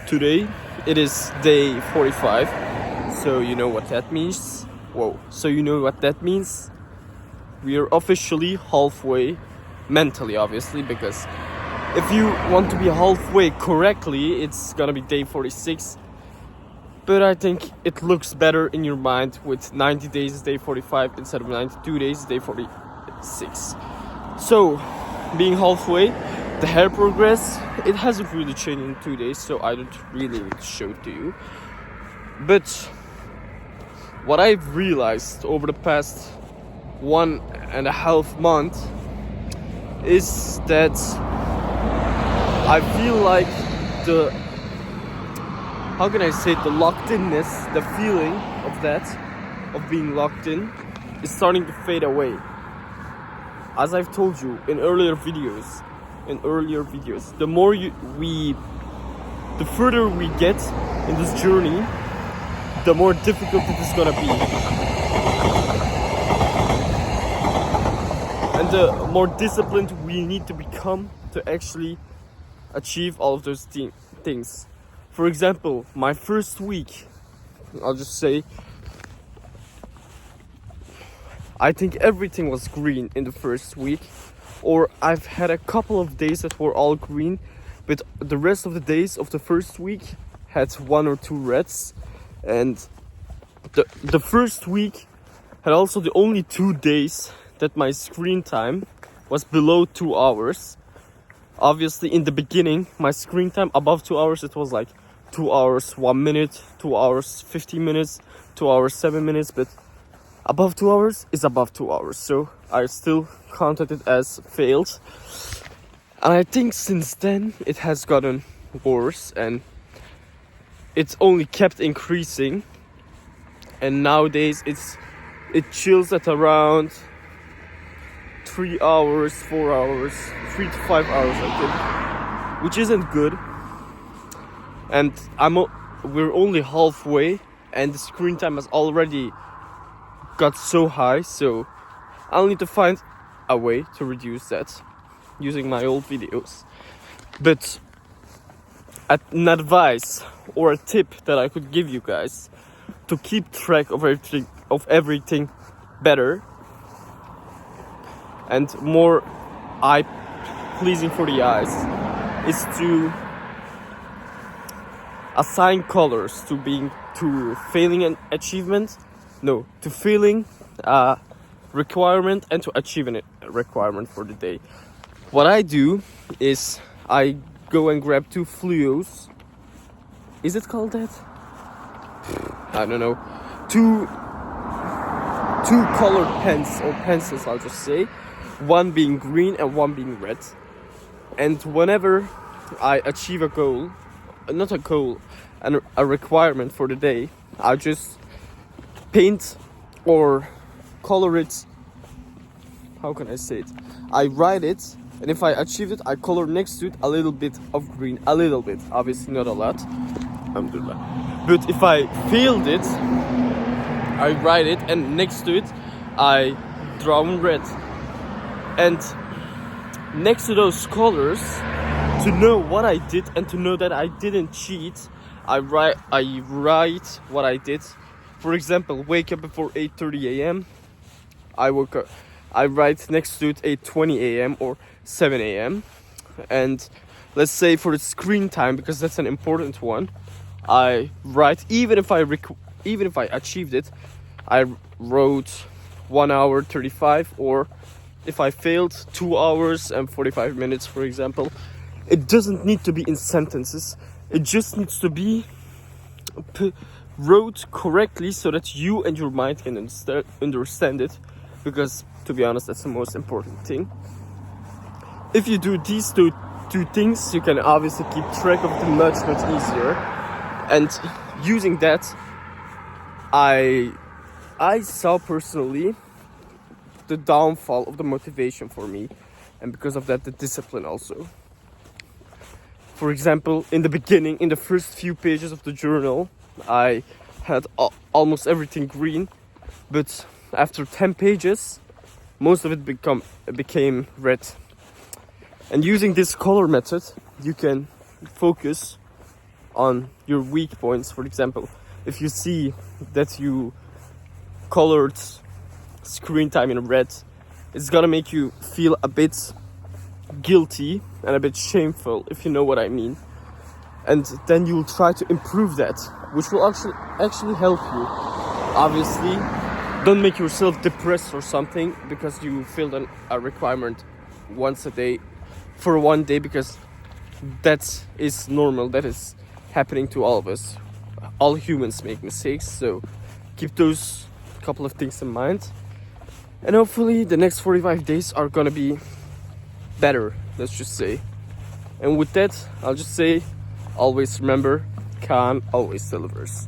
Today it is day 45, so you know what that means. We are officially halfway, mentally obviously, because if you want to be halfway correctly, it's gonna be day 46. But I think it looks better in your mind with 90 days is day 45 instead of 92 days is day 46. So, being halfway, the hair progress, it hasn't really changed in 2 days, so I don't really need to show it to you. But what I've realized over the past 1.5 months is that I feel like the locked inness, the feeling of being locked in is starting to fade away. As I've told you in earlier videos, the further we get in this journey, the more difficult it is gonna be. And the more disciplined we need to become to actually achieve all of those things. For example, my first week, I'll just say, I think everything was green in the first week, or I've had a couple of days that were all green, but the rest of the days of the first week had 1 or 2 reds, and the first week had also the only 2 days that my screen time was below 2 hours. Obviously, in the beginning, my screen time above 2 hours, it was like 2 hours 1 minute, 2 hours 15 minutes, 2 hours 7 minutes, but above 2 hours is above 2 hours, so I still counted it as failed. And I think since then it has gotten worse, and it's only kept increasing. And nowadays it chills at around 3 hours, 4 hours, 3 to 5 hours, I think, which isn't good. And we're only halfway, and the screen time has already got so high, so I'll need to find a way to reduce that using my old videos. But an advice or a tip that I could give you guys to keep track of everything better and more eye pleasing for the eyes is to assign colors to failing an achievement. No, to feeling a requirement and to achieving a requirement for the day. What I do is I go and grab 2 fluos. Is it called that? I don't know. Two colored pens or pencils, I'll just say. One being green and one being red. And whenever I achieve a goal, not a goal, a requirement for the day, I just paint or color it. How can I say it? I write it, and if I achieve it, I color next to it a little bit of green. A little bit, obviously not a lot. Alhamdulillah. But if I failed it, I write it, and next to it, I draw in red. And next to those colors, to know what I did and to know that I didn't cheat, I write what I did. For example, wake up before 8:30 a.m. I write next to it 8:20 a.m. or 7 a.m. And let's say for the screen time, because that's an important one, I write even if I achieved it, I wrote 1 hour 35, or if I failed 2 hours and 45 minutes, for example. It doesn't need to be in sentences. It just needs to be wrote correctly so that you and your mind can understand it, because to be honest, that's the most important thing. If you do these two things, you can obviously keep track of them much easier. And using that, I saw personally the downfall of the motivation for me, and because of that, the discipline also. For example, in the beginning, in the first few pages of the journal, I had almost everything green, but after 10 pages, most of it became red. And using this color method, you can focus on your weak points. For example, if you see that you colored screen time in red, it's gonna make you feel a bit guilty and a bit shameful, if you know what I mean. And then you'll try to improve that, which will actually help you. Obviously, don't make yourself depressed or something because you failed a requirement once a day for one day, because that is normal. That is happening to all of us. All humans make mistakes, so keep those couple of things in mind. And hopefully the next 45 days are gonna be better, let's just say. And with that, I'll just say, always remember, Khan always delivers.